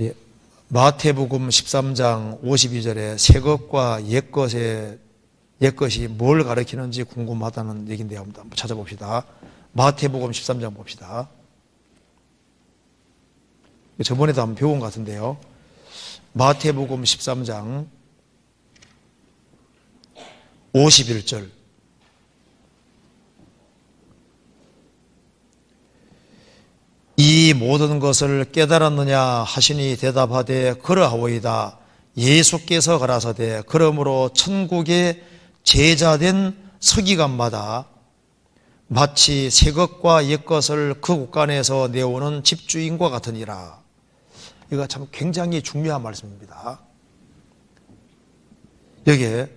예, 마태복음 13장 52절에 새 것과 옛 것이 뭘 가리키는지 궁금하다는 얘기인데요. 한번 찾아봅시다. 마태복음 13장 봅시다. 저번에도 한번 배운 것 같은데요. 마태복음 13장 51절. 이 모든 것을 깨달았느냐 하시니 대답하되 그러하오이다. 예수께서 가라사대 그러므로 천국의 제자된 서기관마다 마치 새 것과 옛 것을 그 곳간에서 내오는 집주인과 같으니라. 이거 참 굉장히 중요한 말씀입니다. 여기에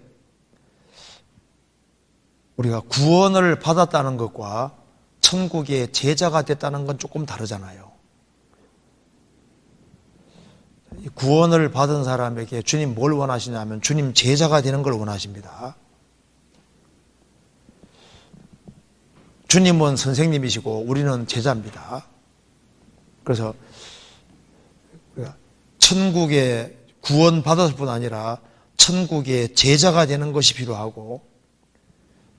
우리가 구원을 받았다는 것과 천국의 제자가 됐다는 건 조금 다르잖아요. 구원을 받은 사람에게 주님 뭘 원하시냐면 주님 제자가 되는 걸 원하십니다. 주님은 선생님이시고 우리는 제자입니다. 그래서 천국에 구원 받았을 뿐 아니라 천국의 제자가 되는 것이 필요하고,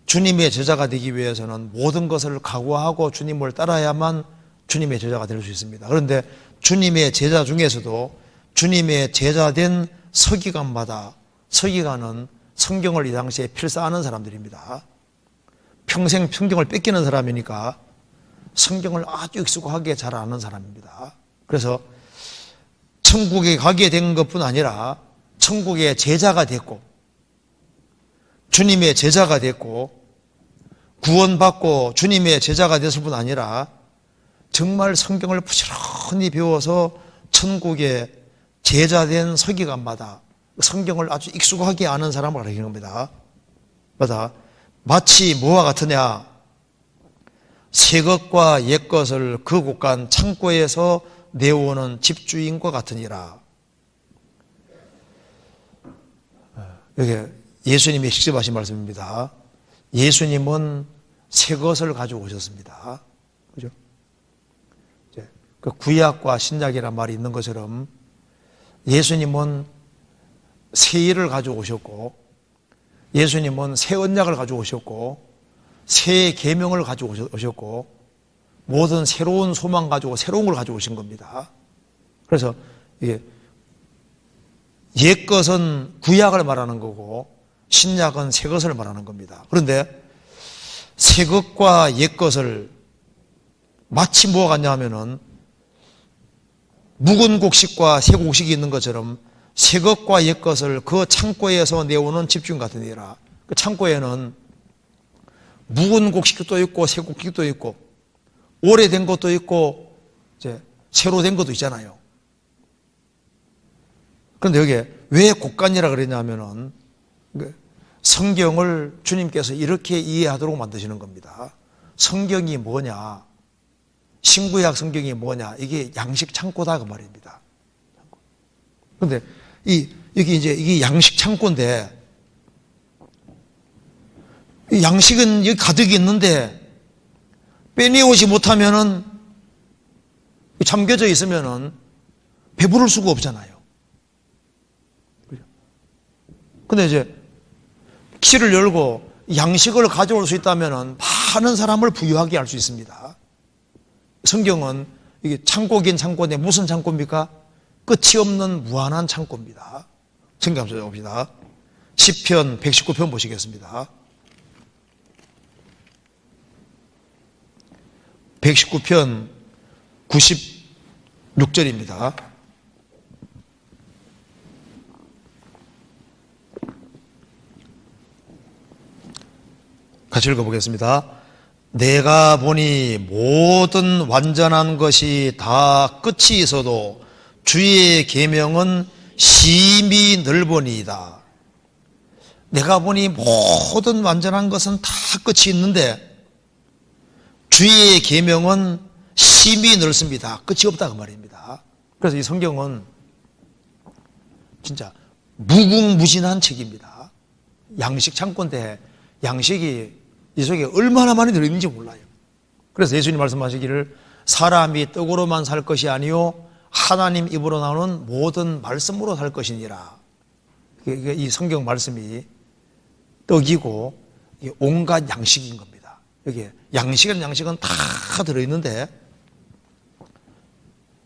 주님의 제자가 되기 위해서는 모든 것을 각오하고 주님을 따라야만 주님의 제자가 될 수 있습니다. 그런데 주님의 제자 중에서도 주님의 제자된 서기관마다, 서기관은 성경을 이 당시에 필사하는 사람들입니다. 평생 성경을 뺏기는 사람이니까 성경을 아주 익숙하게 잘 아는 사람입니다. 그래서 천국에 가게 된 것뿐 아니라 천국의 제자가 됐고 주님의 제자가 됐고 구원받고 주님의 제자가 됐을 뿐 아니라 정말 성경을 부지런히 배워서 천국의 제자된 서기관마다 성경을 아주 익숙하게 아는 사람을 가리키는 겁니다. 마치 뭐와 같으냐? 새 것과 옛 것을 그 곳간 창고에서 내오는 집주인과 같으니라. 여기 예수님이 직접 하신 말씀입니다. 예수님은 새 것을 가지고 오셨습니다. 그죠? 그 구약과 신약이라는 말이 있는 것처럼 예수님은 새 일을 가지고 오셨고, 예수님은 새 언약을 가지고 오셨고, 새 계명을 가지고 오셨고, 모든 새로운 소망 가지고 새로운 걸 가지고 오신 겁니다. 그래서 이게 옛 것은 구약을 말하는 거고 신약은 새 것을 말하는 겁니다. 그런데 새 것과 옛 것을 마치 뭐가 같냐 하면은 묵은 곡식과 새 곡식이 있는 것처럼 새 것과 옛 것을 그 창고에서 내오는 집주인 같으니라. 그 창고에는 묵은 곡식도 있고 새 곡식도 있고 오래된 것도 있고 이제 새로 된 것도 있잖아요. 그런데 여기에 왜 곡간이라 그랬냐면은 성경을 주님께서 이렇게 이해하도록 만드시는 겁니다. 성경이 뭐냐? 신구약 성경이 뭐냐? 이게 양식 창고다 그 말입니다. 그런데 이게 양식 창고인데, 이 양식은 여기 가득 있는데 빼내오지 못하면은, 잠겨져 있으면은 배부를 수가 없잖아요. 근데 이제 키를 열고 양식을 가져올 수 있다면은 많은 사람을 부유하게 할 수 있습니다. 성경은 이게 창고긴 창고인데 무슨 창고입니까? 끝이 없는 무한한 창고입니다. 성경 한번 봅시다. 시편 119편 보시겠습니다. 119편 96절입니다. 같이 읽어보겠습니다. 내가 보니 모든 완전한 것이 다 끝이 있어도 주의 계명은 심히 넓으니이다. 내가 보니 모든 완전한 것은 다 끝이 있는데 주의 계명은 심히 넓습니다. 끝이 없다 그 말입니다. 그래서 이 성경은 진짜 무궁무진한 책입니다. 양식 창고인데 양식이 이 속에 얼마나 많이 들어있는지 몰라요. 그래서 예수님 말씀하시기를 사람이 떡으로만 살 것이 아니요 하나님 입으로 나오는 모든 말씀으로 살 것이니라. 이 성경 말씀이 떡이고 온갖 양식인 겁니다. 여기에 양식은 다 들어있는데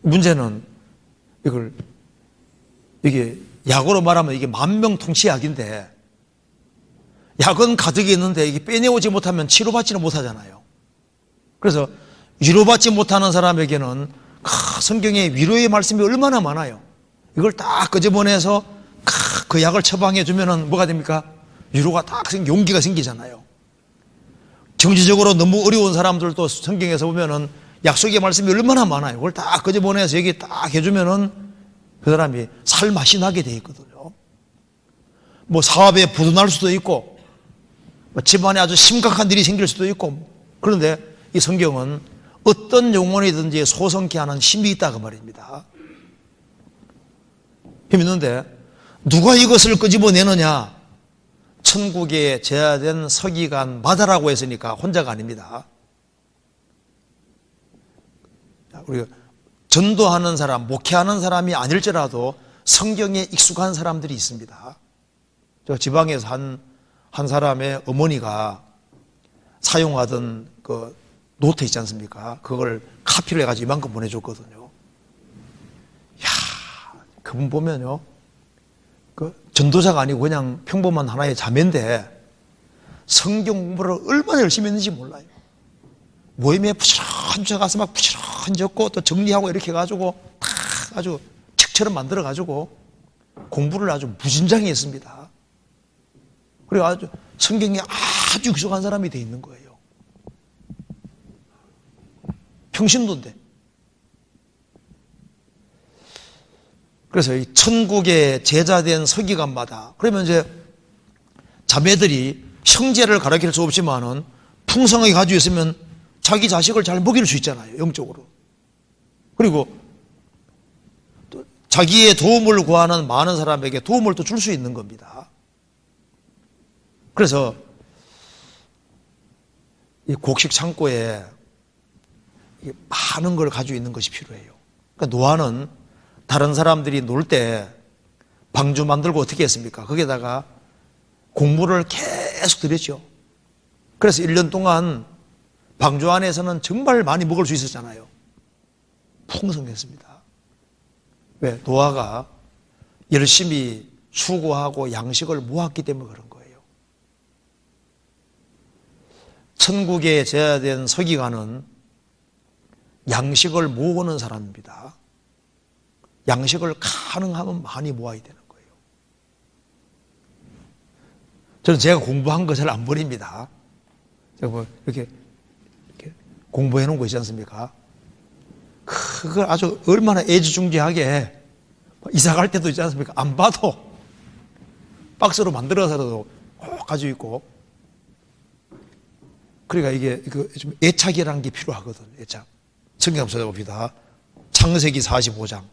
문제는 이게 약으로 말하면 이게 만병통치약인데 약은 가득 있는데 이게 빼내오지 못하면 치료받지는 못하잖아요. 그래서 위로받지 못하는 사람에게는 성경에 위로의 말씀이 얼마나 많아요. 이걸 딱 끄집어내서 그 약을 처방해 주면은 뭐가 됩니까? 위로가 딱 용기가 생기잖아요. 정치적으로 너무 어려운 사람들도 성경에서 보면은 약속의 말씀이 얼마나 많아요. 그걸 딱 끄집어내서 여기 딱 해주면은 그 사람이 살맛이 나게 돼 있거든요. 뭐 사업에 부도날 수도 있고, 뭐 집안에 아주 심각한 일이 생길 수도 있고, 그런데 이 성경은 어떤 영혼이든지 소성케 하는 힘이 있다고 말입니다. 힘이 있는데 누가 이것을 끄집어내느냐? 천국에 제하된 서기관마다라고 했으니까 혼자가 아닙니다. 우리가 전도하는 사람, 목회하는 사람이 아닐지라도 성경에 익숙한 사람들이 있습니다. 저 지방에서 한 사람의 어머니가 사용하던 그 노트 있지 않습니까? 그걸 카피를 해가지고 이만큼 보내줬거든요. 이야, 그분 보면요. 그 전도자가 아니고 그냥 평범한 하나의 자매인데 성경 공부를 얼마나 열심히 했는지 몰라요. 모임에 부지런히 가서 막 부지런히 적고 또 정리하고 이렇게 해가지고 다 아주 책처럼 만들어가지고 공부를 아주 무진장히 했습니다. 그리고 아주 성경에 아주 익숙한 사람이 돼 있는 거예요. 평신도인데. 그래서 이 천국에 제자된 서기관마다, 그러면 이제 자매들이 형제를 가르칠 수 없지만은 풍성하게 가지고 있으면 자기 자식을 잘 먹일 수 있잖아요, 영적으로. 그리고 또 자기의 도움을 구하는 많은 사람에게 도움을 또 줄 수 있는 겁니다. 그래서 이 곡식 창고에 많은 걸 가지고 있는 것이 필요해요. 그러니까 노아는 다른 사람들이 놀 때 방주 만들고 어떻게 했습니까? 거기에다가 곡물을 계속 들였죠. 그래서 1년 동안 방주 안에서는 정말 많이 먹을 수 있었잖아요. 풍성했습니다. 왜? 노아가 열심히 수고하고 양식을 모았기 때문에 그런 거예요. 천국에 제하된 서기관은 양식을 모으는 사람입니다. 양식을 가능하면 많이 모아야 되는 거예요. 저는 제가 공부한 거 잘 안 버립니다. 제가 뭐 이렇게 공부해 놓은 거 있지 않습니까? 그걸 아주 얼마나 애지중지하게 이사 갈 때도 있지 않습니까? 안 봐도 박스로 만들어서라도 꼭 가지고 있고. 그러니까 이게 좀 애착이라는 게 필요하거든. 애착. 성경 한번 찾아봅시다. 창세기 45장.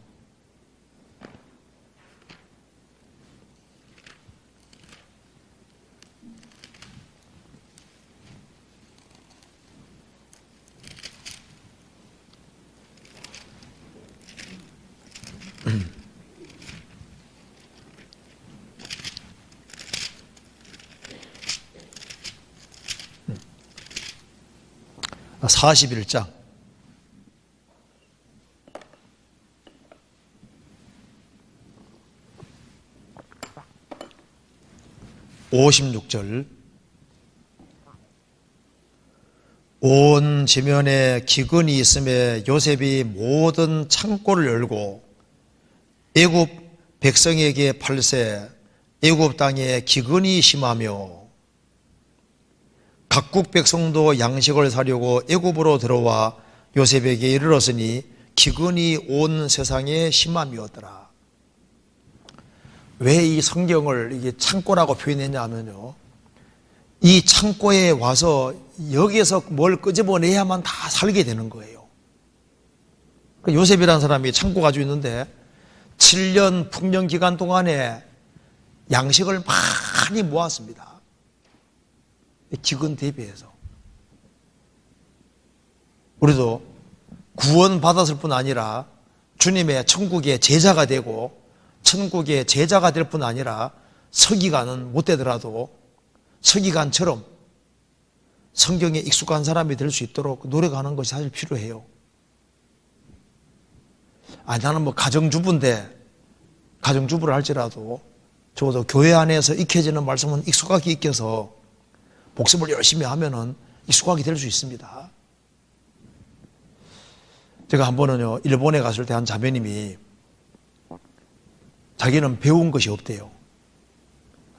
아, 41장 56절. 온 지면에 기근이 있음에 요셉이 모든 창고를 열고 애굽 백성에게 팔세 애굽 땅에 기근이 심하며 각국 백성도 양식을 사려고 애굽으로 들어와 요셉에게 이르렀으니 기근이 온 세상에 심함이었더라. 왜 이 성경을 이게 창고라고 표현했냐 하면요, 이 창고에 와서 여기에서 뭘 끄집어내야만 다 살게 되는 거예요. 요셉이라는 사람이 창고 가지고 있는데 7년 풍년 기간 동안에 양식을 많이 모았습니다. 기근 대비해서. 우리도 구원 받았을 뿐 아니라 주님의 천국의 제자가 되고 천국의 제자가 될 뿐 아니라 서기관은 못 되더라도 서기관처럼 성경에 익숙한 사람이 될 수 있도록 노력하는 것이 사실 필요해요. 나는 뭐 가정주부인데, 가정주부를 할지라도 적어도 교회 안에서 익혀지는 말씀은 익숙하게 익혀서 복습을 열심히 하면은 익숙하게 될 수 있습니다. 제가 한 번은요, 일본에 갔을 때 한 자매님이 자기는 배운 것이 없대요.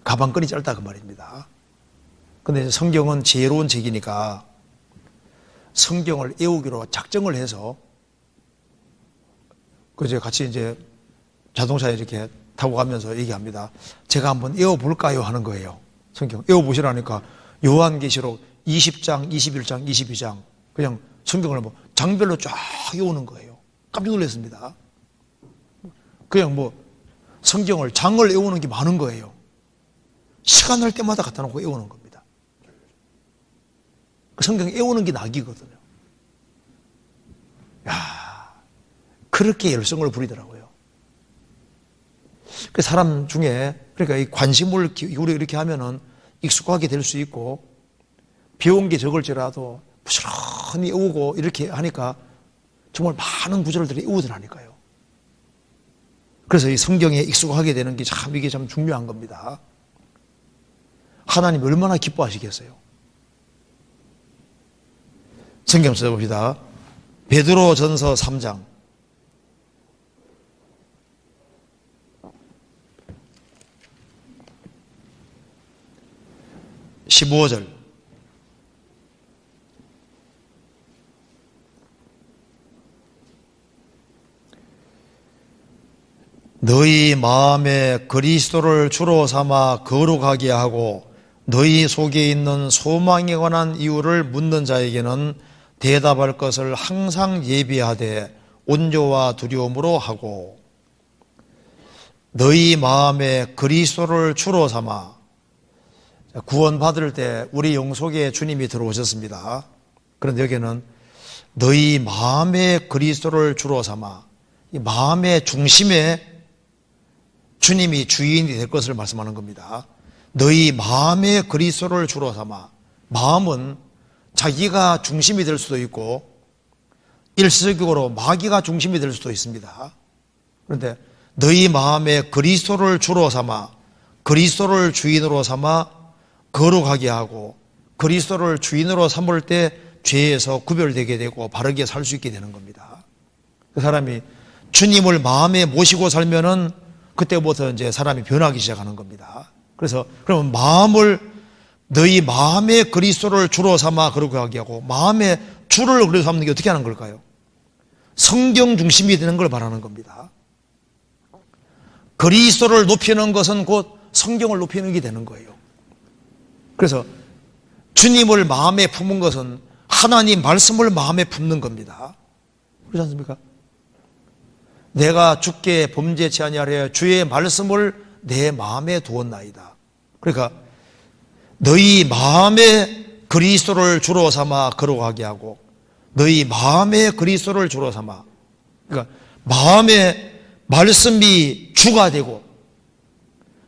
가방끈이 짧다 그 말입니다. 근데 성경은 지혜로운 책이니까 성경을 외우기로 작정을 해서 그제 같이 이제 자동차에 이렇게 타고 가면서 얘기합니다. 제가 한번 외워볼까요? 하는 거예요. 성경 외워보시라니까 요한계시록 20장, 21장, 22장 그냥 성경을 뭐 장별로 쫙 외우는 거예요. 깜짝 놀랐습니다. 그냥 뭐 성경을 장을 외우는 게 많은 거예요. 시간 날 때마다 갖다 놓고 외우는 겁니다. 성경 외우는 게 낙이거든요. 야, 그렇게 열성을 부리더라고요. 그 사람 중에 그러니까 이 관심을 기울여 이렇게 하면은 익숙하게 될 수 있고 배운 게 적을지라도 부지런히 외우고 이렇게 하니까 정말 많은 구절들이 외우더라니까요. 그래서 이 성경에 익숙하게 되는 게 참 이게 참 중요한 겁니다. 하나님이 얼마나 기뻐하시겠어요. 성경 써봅시다. 베드로전서 3장 15절 너희 마음에 그리스도를 주로 삼아 거룩하게 하고 너희 속에 있는 소망에 관한 이유를 묻는 자에게는 대답할 것을 항상 예비하되 온조와 두려움으로 하고 너희 마음에 그리스도를 주로 삼아 구원받을 때 우리 영속에 주님이 들어오셨습니다. 그런데 여기는 너희 마음에 그리스도를 주로 삼아 이 마음의 중심에 주님이 주인이 될 것을 말씀하는 겁니다. 너희 마음에 그리스도를 주로 삼아 마음은 자기가 중심이 될 수도 있고 일시적으로 마귀가 중심이 될 수도 있습니다. 그런데 너희 마음에 그리스도를 주로 삼아 그리스도를 주인으로 삼아 거룩하게 하고 그리스도를 주인으로 삼을 때 죄에서 구별되게 되고 바르게 살 수 있게 되는 겁니다. 그 사람이 주님을 마음에 모시고 살면은 그때부터 이제 사람이 변하기 시작하는 겁니다. 그래서 그러면 마음을 너희 마음에 그리스도를 주로 삼아 거룩하게 하고 마음에 주를 그리스도 삼는 게 어떻게 하는 걸까요? 성경 중심이 되는 걸 말하는 겁니다. 그리스도를 높이는 것은 곧 성경을 높이는 게 되는 거예요. 그래서 주님을 마음에 품은 것은 하나님 말씀을 마음에 품는 겁니다. 그렇지 않습니까? 내가 주께 범죄치 아니하려 주의 말씀을 내 마음에 두었나이다. 그러니까 너희 마음에 그리스도를 주로 삼아 거룩하게 하고 너희 마음에 그리스도를 주로 삼아 그러니까 마음에 말씀이 주가 되고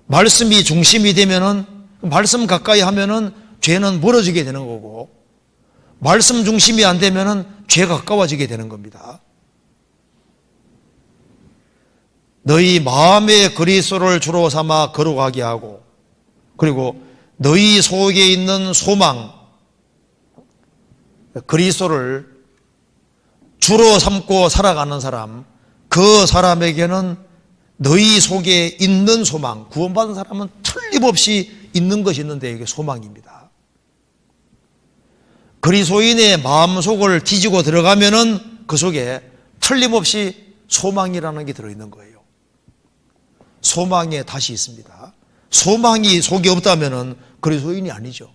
말씀이 중심이 되면은 말씀 가까이 하면은 죄는 멀어지게 되는 거고 말씀 중심이 안 되면은 죄가 가까워지게 되는 겁니다. 너희 마음에 그리스도를 주로 삼아 거룩하게 하고 그리고 너희 속에 있는 소망 그리스도를 주로 삼고 살아가는 사람 그 사람에게는 너희 속에 있는 소망 구원받은 사람은 틀림없이 있는 것이 있는데 이게 소망입니다. 그리스도인의 마음속을 뒤지고 들어가면은 그 속에 틀림없이 소망이라는 게 들어있는 거예요. 소망에 다시 있습니다. 소망이 속에 없다면은 그리스도인이 아니죠.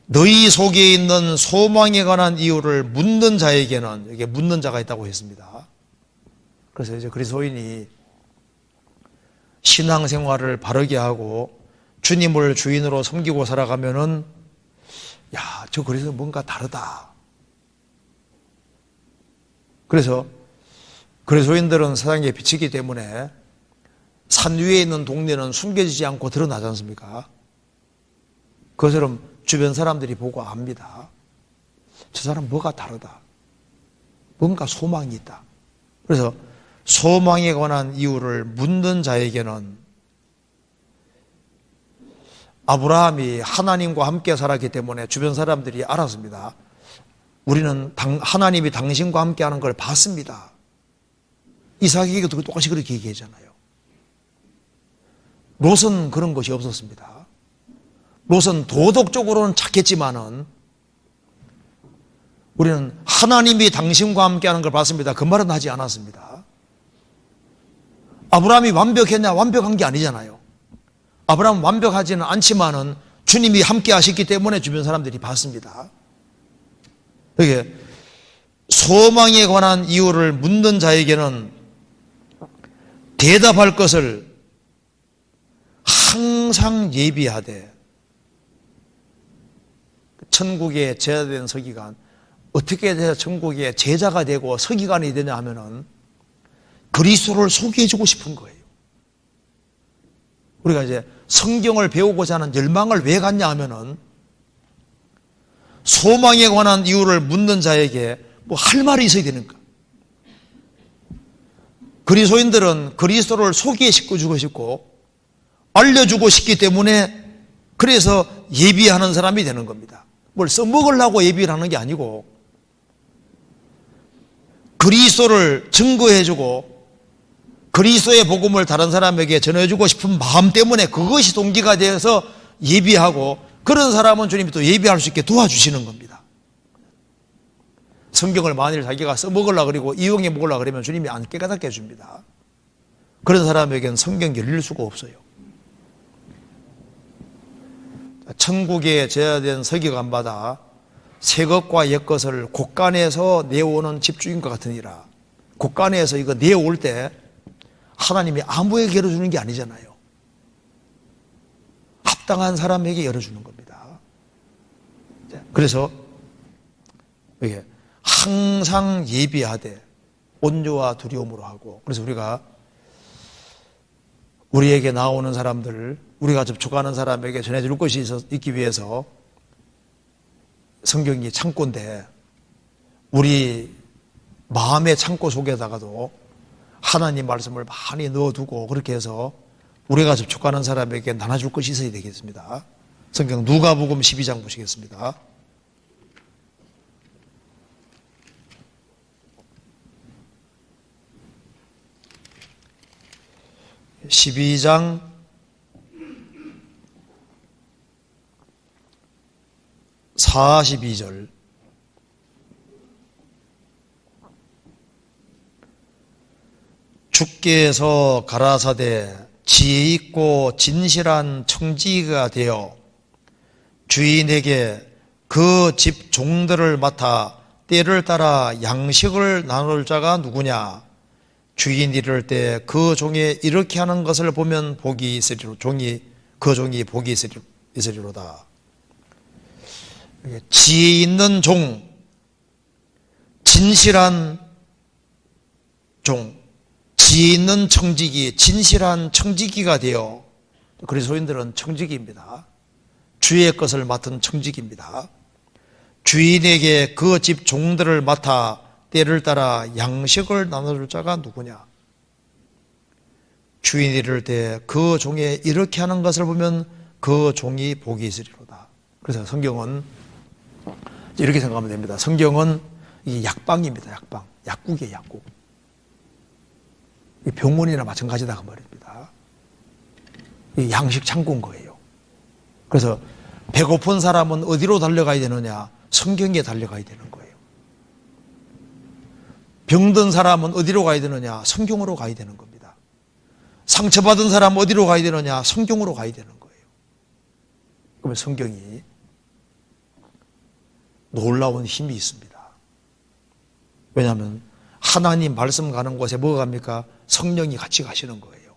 너희 속에 있는 소망에 관한 이유를 묻는 자에게는 여기에 묻는 자가 있다고 했습니다. 그래서 이제 그리스도인이 신앙생활을 바르게 하고 주님을 주인으로 섬기고 살아가면은 야, 저 그리스도 뭔가 다르다. 그래서 그리스도인들은 세상의 빛이기 때문에 산 위에 있는 동네는 숨겨지지 않고 드러나지 않습니까? 그것처럼 주변 사람들이 보고 압니다. 저 사람 뭐가 다르다. 뭔가 소망이 있다. 그래서 소망에 관한 이유를 묻는 자에게는 아브라함이 하나님과 함께 살았기 때문에 주변 사람들이 알았습니다. 우리는 하나님이 당신과 함께 하는 걸 봤습니다. 이삭에게도 똑같이 그렇게 얘기하잖아요. 롯은 그런 것이 없었습니다. 롯은 도덕적으로는 착했지만은 우리는 하나님이 당신과 함께 하는 걸 봤습니다. 그 말은 하지 않았습니다. 아브라함이 완벽했냐? 완벽한 게 아니잖아요. 아브라함은 완벽하지는 않지만은 주님이 함께 하셨기 때문에 주변 사람들이 봤습니다. 이게 소망에 관한 이유를 묻는 자에게는 대답할 것을 항상 예비하되, 천국에 제자된 서기관, 어떻게 해서 천국의 제자가 되고 서기관이 되냐 하면은 그리스도를 소개해주고 싶은 거예요. 우리가 이제 성경을 배우고자 하는 열망을 왜 갖냐 하면은 소망에 관한 이유를 묻는 자에게 뭐 할 말이 있어야 되는 거야. 그리스도인들은 그리스도를 소개시켜주고 싶고 알려주고 싶기 때문에 그래서 예비하는 사람이 되는 겁니다. 뭘 써먹으려고 예비를 하는 게 아니고 그리스도를 증거해주고 그리스도의 복음을 다른 사람에게 전해주고 싶은 마음 때문에 그것이 동기가 되어서 예비하고, 그런 사람은 주님이 또 예비할 수 있게 도와주시는 겁니다. 성경을 만일 자기가 써먹으려고 그러고 이용해 먹으려고 그러면 주님이 안 깨닫게 해줍니다. 그런 사람에게는 성경 열릴 수가 없어요. 천국에 제자된 서기관마다 새 것과 옛 것을 곳간에서 내오는 집주인과 같으니라. 곳간에서 이거 내올 때 하나님이 아무에게 열어주는 게 아니잖아요. 합당한 사람에게 열어주는 겁니다. 그래서 이게 항상 예비하되 온유와 두려움으로 하고, 그래서 우리가 우리에게 나오는 사람들, 우리가 접촉하는 사람에게 전해줄 것이 있기 위해서 성경이 창고인데 우리 마음의 창고 속에다가도 하나님 말씀을 많이 넣어두고 그렇게 해서 우리가 접촉하는 사람에게 나눠줄 것이 있어야 되겠습니다. 성경 누가복음 12장 보시겠습니다. 12장 42절. 주께서 가라사대 지혜 있고 진실한 청지기가 되어 주인에게 그 집 종들을 맡아 때를 따라 양식을 나눌 자가 누구냐? 주인이 이를 때 그 종이 이렇게 하는 것을 보면 복이 있으리로, 그 종이 복이 있으리로다. 지혜 있는 종, 진실한 종, 지혜 있는 청지기, 진실한 청지기가 되어, 그리스도인들은 청지기입니다. 주의 것을 맡은 청지기입니다. 주인에게 그 집 종들을 맡아 때를 따라 양식을 나눠줄 자가 누구냐? 주인이 이를 때 그 종이 이렇게 하는 것을 보면 그 종이 복이 있으리로다. 그래서 성경은 이렇게 생각하면 됩니다. 성경은 이 약방입니다. 약방. 약국이에요. 약국. 병원이나 마찬가지다 그 말입니다. 이 양식 창고인 거예요. 그래서 배고픈 사람은 어디로 달려가야 되느냐? 성경에 달려가야 되는 거예요. 병든 사람은 어디로 가야 되느냐? 성경으로 가야 되는 겁니다. 상처받은 사람은 어디로 가야 되느냐? 성경으로 가야 되는 거예요. 그러면 성경이 놀라운 힘이 있습니다. 왜냐하면 하나님 말씀 가는 곳에 뭐가 갑니까? 성령이 같이 가시는 거예요.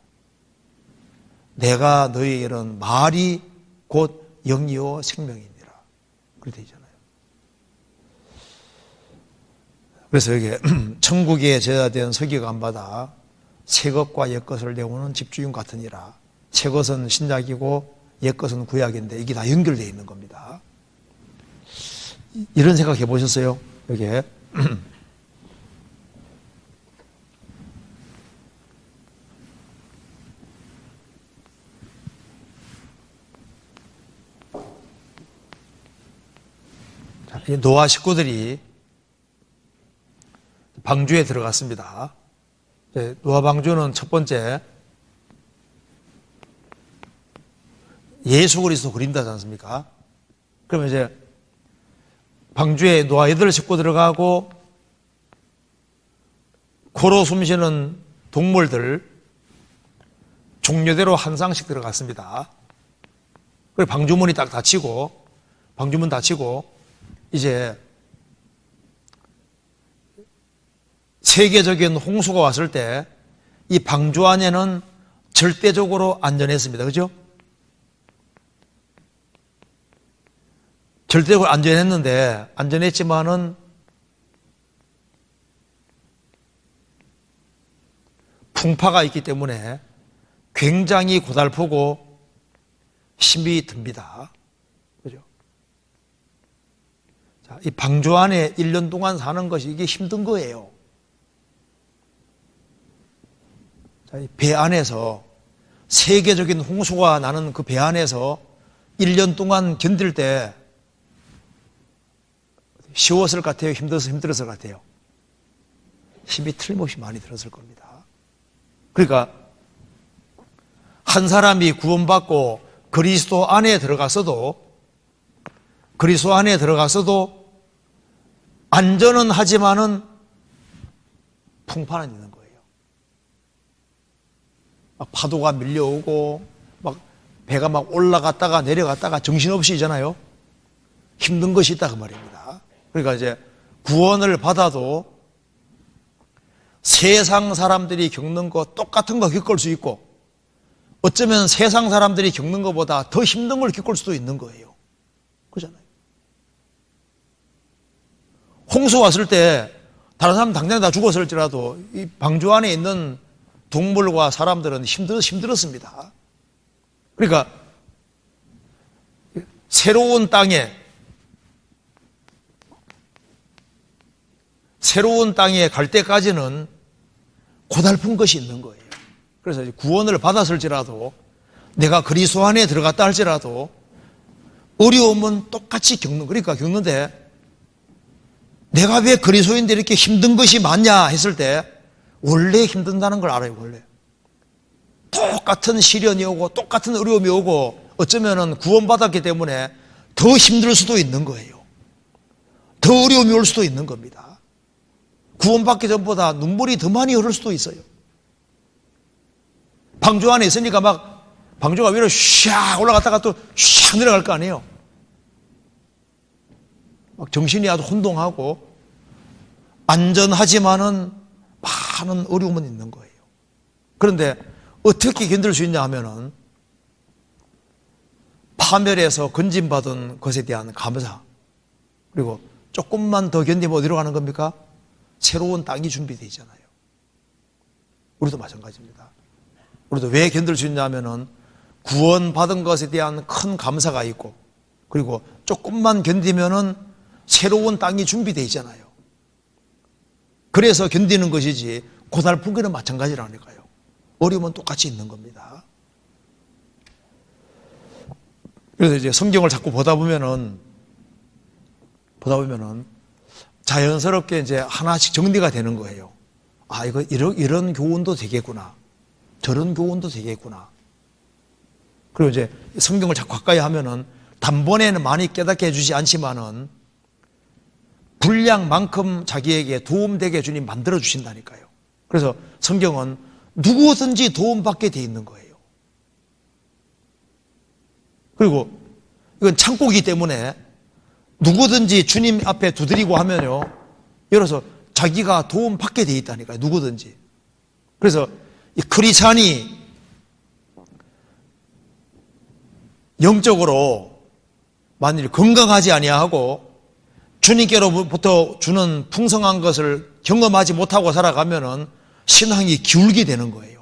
내가 너희에게는 말이 곧 영이요 생명이니라. 그렇게 되어 있잖아요. 그래서 여기 천국에 제자된 서기관마다 새 것과 옛 것을 내오는 집주인 같으니라. 새 것은 신약이고 옛 것은 구약인데 이게 다 연결되어 있는 겁니다. 이런 생각 해보셨어요? 여기에 노아 식구들이 방주에 들어갔습니다. 노아 방주는 첫 번째 예수 그리스도 그린다지 않습니까? 그러면 이제 방주에 노아 8식구 들어가고 코로 숨쉬는 동물들 종류대로 한 쌍씩 들어갔습니다. 그리고 방주문이 딱 닫히고 방주문 닫히고 이제 세계적인 홍수가 왔을 때 이 방주 안에는 절대적으로 안전했습니다. 그죠? 절대적으로 안전했지만은 풍파가 있기 때문에 굉장히 고달프고 힘이 듭니다. 그죠? 자, 이 방주 안에 1년 동안 사는 것이 이게 힘든 거예요. 자, 이 배 안에서 세계적인 홍수가 나는 그 배 안에서 1년 동안 견딜 때 쉬웠을 것 같아요? 힘들었을 것 같아요? 힘이 틀림없이 많이 들었을 겁니다. 그러니까 한 사람이 구원받고 그리스도 안에 들어갔어도 안전은 하지만은 풍파는 있는 거예요. 막 파도가 밀려오고 막 배가 막 올라갔다가 내려갔다가 정신없이잖아요. 힘든 것이 있다 그 말입니다. 그러니까 이제 구원을 받아도 세상 사람들이 겪는 거 똑같은 거 겪을 수 있고 어쩌면 세상 사람들이 겪는 것보다 더 힘든 걸 겪을 수도 있는 거예요. 그렇잖아요. 홍수 왔을 때 다른 사람 당장 다 죽었을지라도 이 방주 안에 있는 동물과 사람들은 힘들었습니다. 그러니까 새로운 땅에 갈 때까지는 고달픈 것이 있는 거예요. 그래서 구원을 받았을지라도 내가 그리스도 안에 들어갔다 할지라도 어려움은 똑같이 겪는데 내가 왜 그리스도인데 이렇게 힘든 것이 많냐 했을 때 원래 힘든다는 걸 알아요. 원래 똑같은 시련이 오고 똑같은 어려움이 오고 어쩌면 구원받았기 때문에 더 힘들 수도 있는 거예요. 더 어려움이 올 수도 있는 겁니다. 구원받기 전보다 눈물이 더 많이 흐를 수도 있어요. 방주 안에 있으니까 막 방주가 위로 샥 올라갔다가 또 샥 내려갈 거 아니에요. 막 정신이 아주 혼동하고 안전하지만은 많은 어려움은 있는 거예요. 그런데 어떻게 견딜 수 있냐 하면은 파멸에서 건진받은 것에 대한 감사, 그리고 조금만 더 견디면 어디로 가는 겁니까? 새로운 땅이 준비되어 있잖아요. 우리도 마찬가지입니다. 우리도 왜 견딜 수 있냐 하면은 구원받은 것에 대한 큰 감사가 있고, 그리고 조금만 견디면은 새로운 땅이 준비되어 있잖아요. 그래서 견디는 것이지 고달픈 거는 마찬가지라니까요. 어려움은 똑같이 있는 겁니다. 그래서 이제 성경을 자꾸 보다 보면은 자연스럽게 이제 하나씩 정리가 되는 거예요. 아, 이런 교훈도 되겠구나. 저런 교훈도 되겠구나. 그리고 이제 성경을 자꾸 가까이 하면은 단번에는 많이 깨닫게 해주지 않지만은 분량만큼 자기에게 도움되게 주님 만들어 주신다니까요. 그래서 성경은 누구든지 도움받게 돼 있는 거예요. 그리고 이건 창고이기 때문에 누구든지 주님 앞에 두드리고 하면요, 열어서 자기가 도움받게 돼 있다니까요. 누구든지. 그래서 이 크리스찬이 영적으로 만일 건강하지 아니하고 주님께로부터 주는 풍성한 것을 경험하지 못하고 살아가면은 신앙이 기울게 되는 거예요.